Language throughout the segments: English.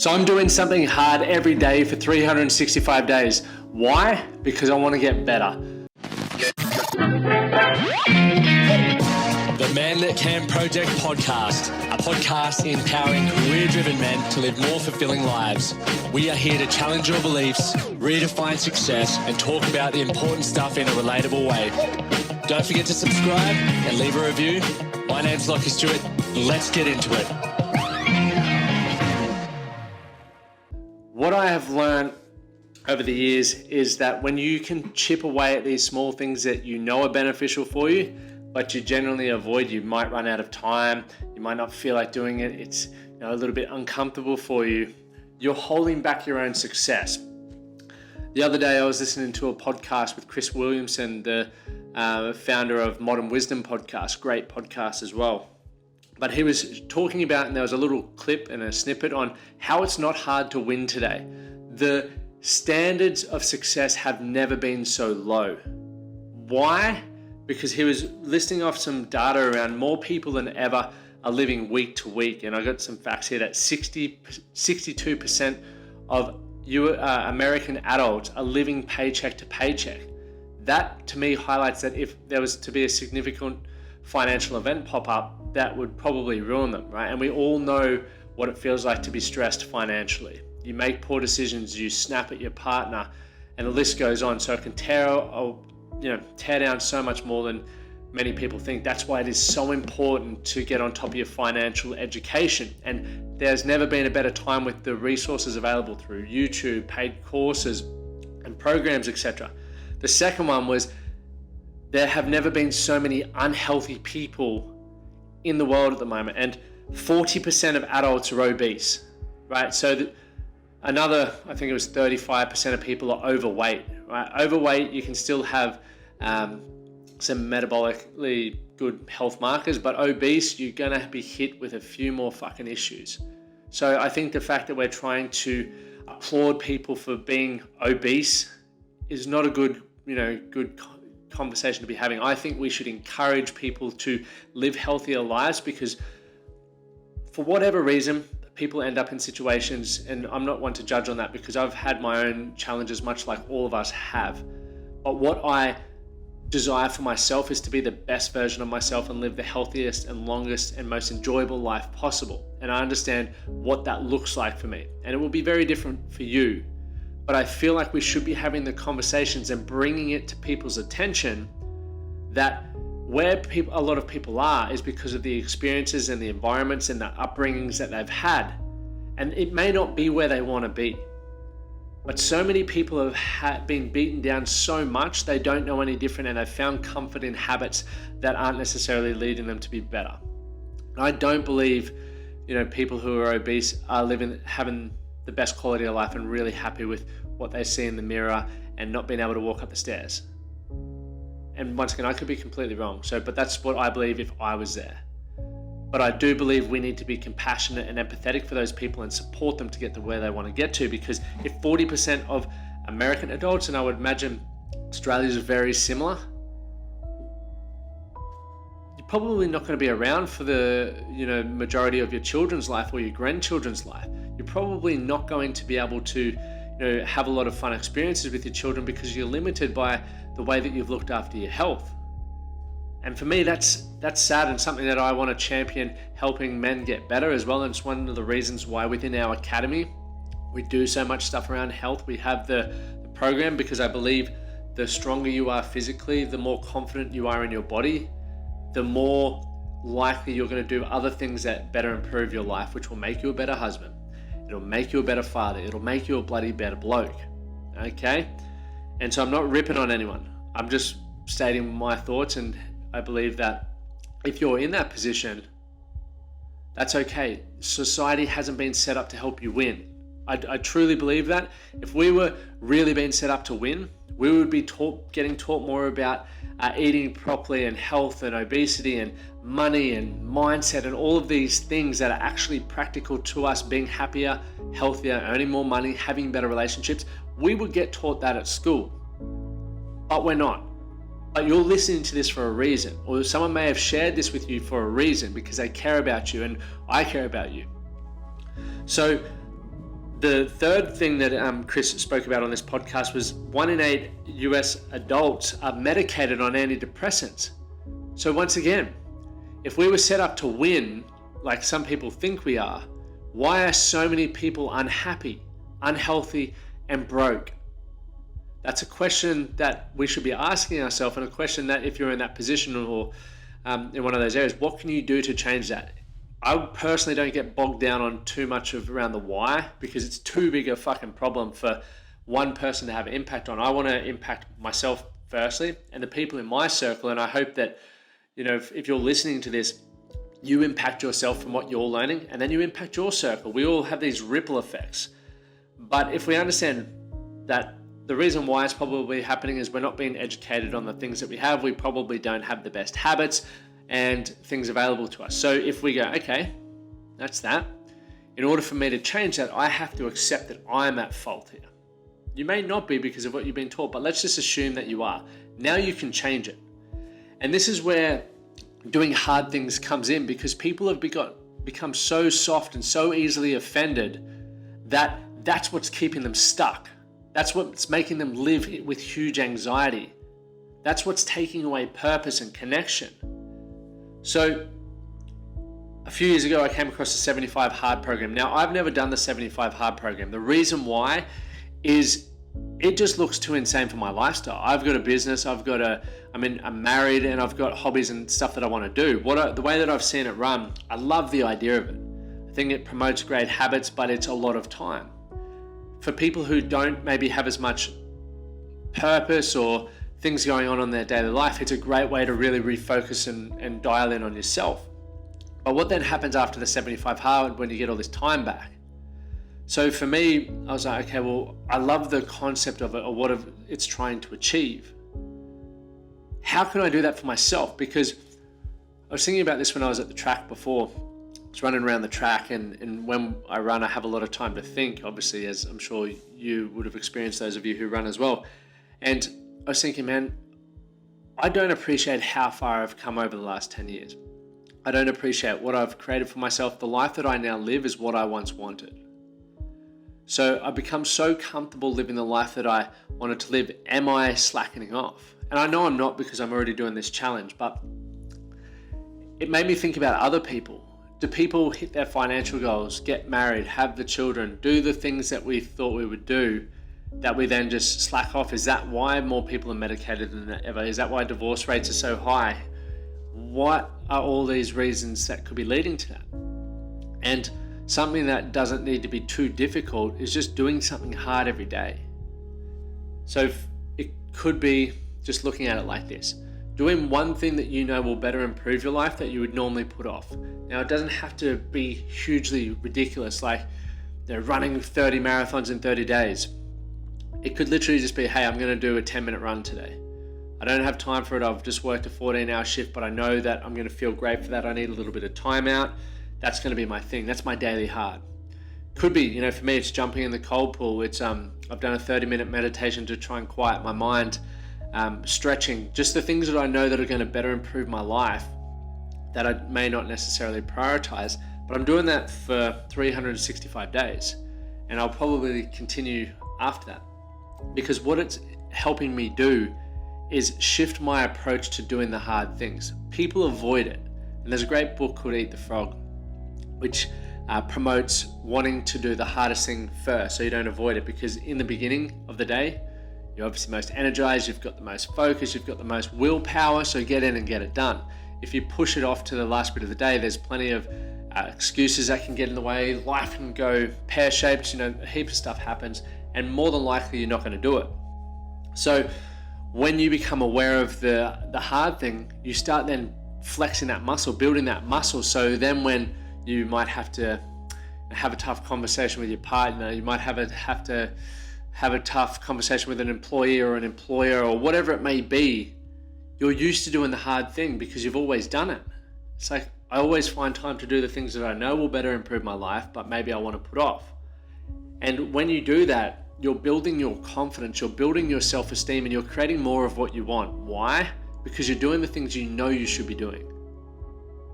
So I'm doing something hard every day for 365 days. Why? Because I want to get better. The Man That Can Project podcast, a podcast empowering career-driven men to live more fulfilling lives. We are here to challenge your beliefs, redefine success, and talk about the important stuff in a relatable way. Don't forget to subscribe and leave a review. My name's Lachlan Stuart. Let's get into it. What I have learned over the years is that when you can chip away at these small things that you know are beneficial for you, but you generally avoid, you might run out of time, you might not feel like doing it, it's a little bit uncomfortable for you, you're holding back your own success. The other day I was listening to a podcast with Chris Williamson, the founder of Modern Wisdom podcast, great podcast as well. But he was talking about, and there was a little clip and a snippet on how it's not hard to win today. The standards of success have never been so low. Why? Because he was listing off some data around more people than ever are living week to week. And I got some facts here that 62% of American adults are living paycheck to paycheck. That to me highlights that if there was to be a significant financial event pop up, that would probably ruin them, right? And we all know what it feels like to be stressed financially. You make poor decisions, you snap at your partner, and the list goes on. So it can tear down so much more than many people think. That's why it is so important to get on top of your financial education. And there's never been a better time with the resources available through YouTube, paid courses, and programs, etc. The second one was there have never been so many unhealthy people in the world at the moment, and 40% of adults are obese, right? So another, I think it was 35% of people are overweight, right? Overweight, you can still have some metabolically good health markers, but obese, you're gonna be hit with a few more fucking issues. So I think the fact that we're trying to applaud people for being obese is not a good conversation to be having. I think we should encourage people to live healthier lives, because for whatever reason, people end up in situations, and I'm not one to judge on that because I've had my own challenges, much like all of us have. But what I desire for myself is to be the best version of myself and live the healthiest and longest and most enjoyable life possible. And I understand what that looks like for me. And it will be very different for you. But I feel like we should be having the conversations and bringing it to people's attention that where a lot of people are is because of the experiences and the environments and the upbringings that they've had. And it may not be where they want to be. But so many people have been beaten down so much, they don't know any different, and they've found comfort in habits that aren't necessarily leading them to be better. And I don't believe, people who are obese are having the best quality of life and really happy with what they see in the mirror and not being able to walk up the stairs. And once again, I could be completely wrong. But that's what I believe if I was there. But I do believe we need to be compassionate and empathetic for those people and support them to get to where they want to get to, because if 40% of American adults, and I would imagine Australia's very similar, you're probably not going to be around for the majority of your children's life or your grandchildren's life. You're probably not going to be able to have a lot of fun experiences with your children because you're limited by the way that you've looked after your health. And for me, that's sad, and something that I want to champion, helping men get better as well. And it's one of the reasons why within our academy, we do so much stuff around health. We have the program because I believe the stronger you are physically, the more confident you are in your body, the more likely you're going to do other things that better improve your life, which will make you a better husband. It'll make you a better father. It'll make you a bloody better bloke. Okay? And so I'm not ripping on anyone. I'm just stating my thoughts, and I believe that if you're in that position, that's okay. Society hasn't been set up to help you win. I truly believe that. If we were really being set up to win, we would be getting taught more about eating properly and health and obesity and money and mindset and all of these things that are actually practical to us being happier, healthier, earning more money, having better relationships. We would get taught that at school, but we're not. But you're listening to this for a reason, or someone may have shared this with you for a reason because they care about you and I care about you. So The third thing that Chris spoke about on this podcast was 1 in 8 US adults are medicated on antidepressants. So once again, if we were set up to win, like some people think we are, why are so many people unhappy, unhealthy, and broke? That's a question that we should be asking ourselves, and a question that if you're in that position or in one of those areas, what can you do to change that? I personally don't get bogged down on too much of around the why, because it's too big a fucking problem for one person to have an impact on. I want to impact myself firstly and the people in my circle. And I hope that, if you're listening to this, you impact yourself from what you're learning, and then you impact your circle. We all have these ripple effects. But if we understand that the reason why it's probably happening is we're not being educated on the things that we have, we probably don't have the best habits and things available to us. So if we go, okay, that's that. In order for me to change that, I have to accept that I'm at fault here. You may not be because of what you've been taught, but let's just assume that you are. Now you can change it. And this is where doing hard things comes in, because people have become so soft and so easily offended that that's what's keeping them stuck. That's what's making them live with huge anxiety. That's what's taking away purpose and connection. So a few years ago, I came across the 75 Hard program. Now, I've never done the 75 Hard program. The reason why is it just looks too insane for my lifestyle. I've got a business, I'm married, and I've got hobbies and stuff that I want to do. The way that I've seen it run, I love the idea of it. I think it promotes great habits, but it's a lot of time. For people who don't maybe have as much purpose or things going on in their daily life, it's a great way to really refocus and dial in on yourself. But what then happens after the 75 Hard when you get all this time back? So for me, I was like, okay, well, I love the concept of it or what it's trying to achieve. How can I do that for myself? Because I was thinking about this when I was at the track before. I was running around the track, and when I run, I have a lot of time to think, obviously, as I'm sure you would have experienced, those of you who run as well. And I was thinking, man, I don't appreciate how far I've come over the last 10 years. I don't appreciate what I've created for myself. The life that I now live is what I once wanted. So I've become so comfortable living the life that I wanted to live. Am I slackening off? And I know I'm not, because I'm already doing this challenge, but it made me think about other people. Do people hit their financial goals, get married, have the children, do the things that we thought we would do, that we then just slack off? Is that why more people are medicated than ever? Is that why divorce rates are so high? What are all these reasons that could be leading to that? And something that doesn't need to be too difficult is just doing something hard every day. So it could be just looking at it like this. Doing one thing that you know will better improve your life that you would normally put off. Now, it doesn't have to be hugely ridiculous, like they're running 30 marathons in 30 days. It could literally just be, hey, I'm going to do a 10-minute run today. I don't have time for it. I've just worked a 14-hour shift, but I know that I'm going to feel great for that. I need a little bit of time out. That's going to be my thing. That's my daily hard. Could be, for me, it's jumping in the cold pool. It's I've done a 30-minute meditation to try and quiet my mind. Stretching, just the things that I know that are going to better improve my life that I may not necessarily prioritize, but I'm doing that for 365 days, and I'll probably continue after that, because what it's helping me do is shift my approach to doing the hard things. People avoid it, and there's a great book called Eat the Frog, which promotes wanting to do the hardest thing first so you don't avoid it, because in the beginning of the day, you're obviously most energized, you've got the most focus, you've got the most willpower, so get in and get it done. If you push it off to the last bit of the day, there's plenty of excuses that can get in the way. Life can go pear-shaped, a heap of stuff happens, and more than likely you're not going to do it. So when you become aware of the hard thing, you start then flexing that muscle, building that muscle, so then when you might have to have a tough conversation with your partner, you might have to have a tough conversation with an employee or an employer or whatever it may be, you're used to doing the hard thing because you've always done it. It's like, I always find time to do the things that I know will better improve my life, but maybe I want to put off. And when you do that, you're building your confidence, you're building your self-esteem, and you're creating more of what you want. Why? Because you're doing the things you know you should be doing.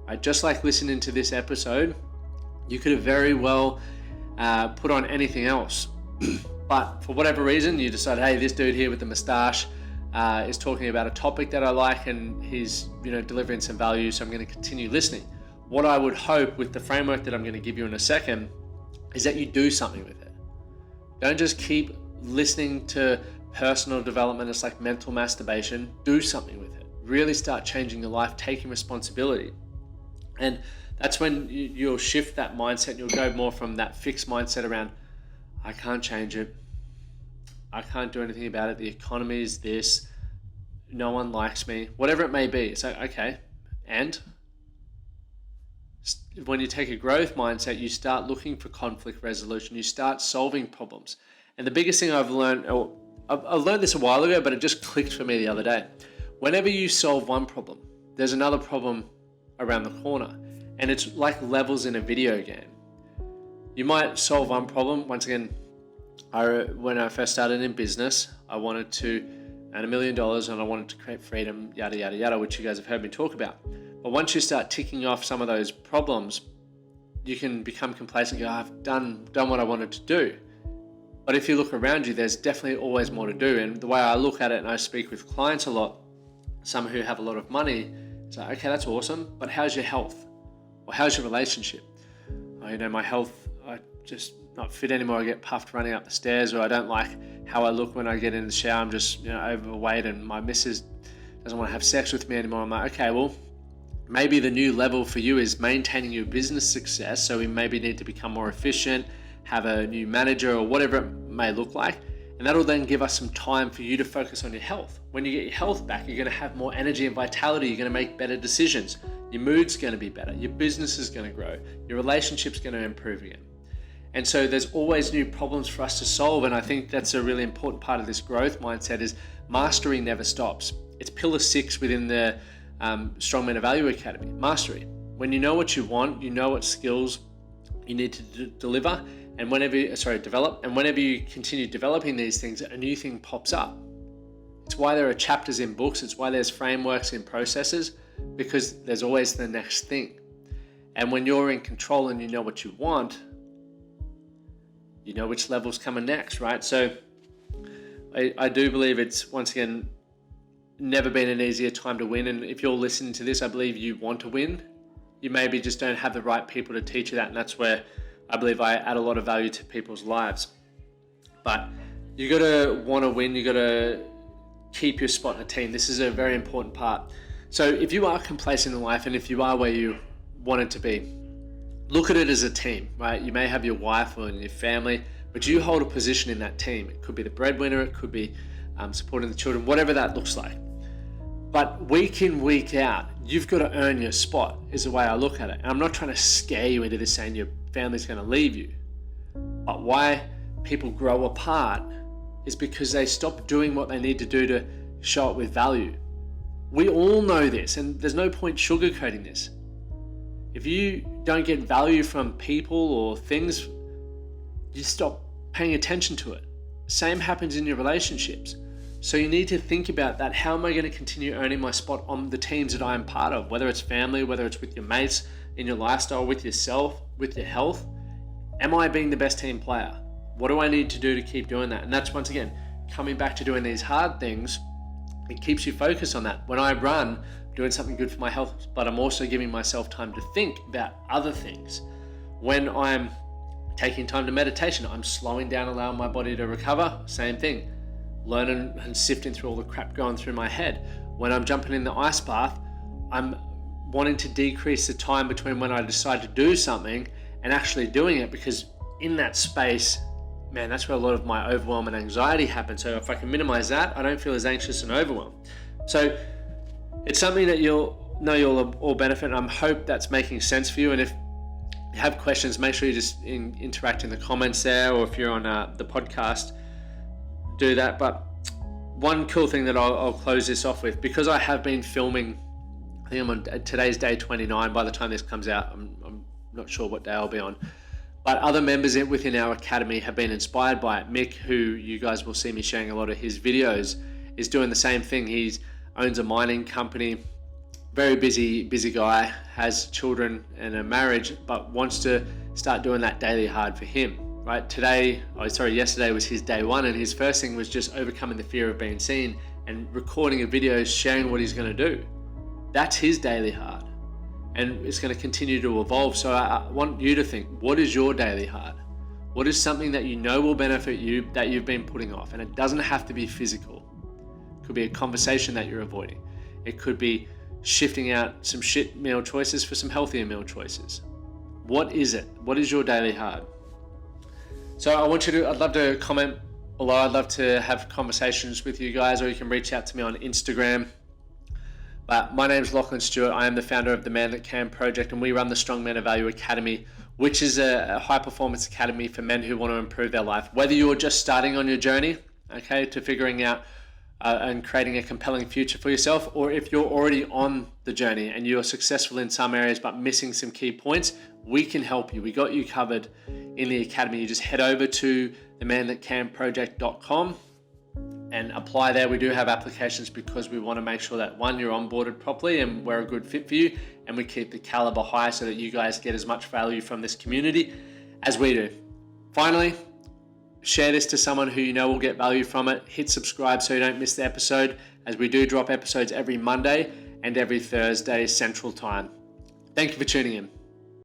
Right? Just like listening to this episode, you could have very well put on anything else. But for whatever reason, you decide, hey, this dude here with the mustache is talking about a topic that I like, and he's delivering some value, so I'm going to continue listening. What I would hope with the framework that I'm going to give you in a second is that you do something with it. Don't just keep listening to personal development. It's like mental masturbation. Do something with it. Really start changing your life, taking responsibility. And that's when you'll shift that mindset. You'll go more from that fixed mindset around, I can't change it. I can't do anything about it. The economy is this. No one likes me. Whatever it may be. So, okay. And when you take a growth mindset, you start looking for conflict resolution. You start solving problems. And the biggest thing I've learned, I learned this a while ago, but it just clicked for me the other day. Whenever you solve one problem, there's another problem around the corner. And it's like levels in a video game. You might solve one problem. Once again, when I first started in business, I wanted to earn $1 million and I wanted to create freedom, yada, yada, yada, which you guys have heard me talk about. But once you start ticking off some of those problems, you can become complacent. You go, I've done what I wanted to do. But if you look around you, there's definitely always more to do. And the way I look at it, and I speak with clients a lot, some who have a lot of money, it's like, okay, that's awesome, but how's your health? Or how's your relationship? Oh, my health, I just not fit anymore. I get puffed running up the stairs, or I don't like how I look when I get in the shower. I'm just overweight, and my missus doesn't want to have sex with me anymore. I'm like, okay, well, maybe the new level for you is maintaining your business success. So we maybe need to become more efficient, have a new manager, or whatever it may look like. And that'll then give us some time for you to focus on your health. When you get your health back, you're going to have more energy and vitality. You're going to make better decisions. Your mood's going to be better. Your business is going to grow. Your relationship's going to improve again. And so there's always new problems for us to solve. And I think that's a really important part of this growth mindset is mastery never stops. It's pillar 6 within the Strongman Value Academy, mastery. When you know what you want, you know what skills you need to develop, and whenever you continue developing these things, a new thing pops up. It's why there are chapters in books. It's why there's frameworks in processes, because there's always the next thing. And when you're in control and you know what you want, you know which level's coming next, right? So I do believe it's, once again, never been an easier time to win. And if you're listening to this, I believe you want to win. You maybe just don't have the right people to teach you that. And that's where I believe I add a lot of value to people's lives. But you got to want to win. You got to keep your spot in a team. This is a very important part. So if you are complacent in life, and if you are where you wanted to be, look at it as a team, right? You may have your wife or your family, but you hold a position in that team. It could be the breadwinner. It could be supporting the children, whatever that looks like. But week in, week out, you've got to earn your spot, is the way I look at it. And I'm not trying to scare you into this saying your family's going to leave you. But why people grow apart is because they stop doing what they need to do to show it with value. We all know this, and there's no point sugarcoating this. If you don't get value from people or things, you stop paying attention to it. Same happens in your relationships. So you need to think about that. How am I going to continue earning my spot on the teams that I am part of? Whether it's family, whether it's with your mates, in your lifestyle, with yourself, with your health. Am I being the best team player? What do I need to do to keep doing that? And that's, once again, coming back to doing these hard things. It keeps you focused on that. When I run, I'm doing something good for my health, but I'm also giving myself time to think about other things. When I'm taking time to meditation, I'm slowing down, allowing my body to recover. Same thing. Learning and sifting through all the crap going through my head. When I'm jumping in the ice bath, I'm wanting to decrease the time between when I decide to do something and actually doing it, because in that space, man, that's where a lot of my overwhelm and anxiety happens. So if I can minimize that, I don't feel as anxious and overwhelmed. So it's something that you'll all benefit, and I hope that's making sense for you. And if you have questions, make sure you just interact in the comments there, or if you're on the podcast, do that. But one cool thing that I'll close this off with, because I have been filming, I think I'm on today's day 29. By the time this comes out, I'm not sure what day I'll be on. But other members within our academy have been inspired by it. Mick, who you guys will see me sharing a lot of his videos, is doing the same thing. He owns a mining company, very busy guy, has children and a marriage, but wants to start doing that daily hard for him. right? Yesterday was his day one, and his first thing was just overcoming the fear of being seen and recording a video sharing what he's going to do. That's his daily hard, and it's going to continue to evolve. So I want you to think, what is your daily hard? What is something that you know will benefit you that you've been putting off? And it doesn't have to be physical. It could be a conversation that you're avoiding. It could be shifting out some shit meal choices for some healthier meal choices. What is it? What is your daily hard? So I'd love to comment below. I'd love to have conversations with you guys, or you can reach out to me on Instagram. But my name is Lachlan Stuart. I am the founder of the Man That Can Project, and we run the Strong Men of Value Academy, which is a high performance academy for men who want to improve their life. Whether you're just starting on your journey, to figuring out and creating a compelling future for yourself, or if you're already on the journey and you're successful in some areas but missing some key points, we can help you. We got you covered in the academy. You just head over to themanthatcanproject.com and apply there. We do have applications because we want to make sure that, one, you're onboarded properly and we're a good fit for you, and we keep the caliber high so that you guys get as much value from this community as we do. Finally, share this to someone who you know will get value from it. Hit subscribe so you don't miss the episode, as we do drop episodes every Monday and every Thursday Central Time. Thank you for tuning in.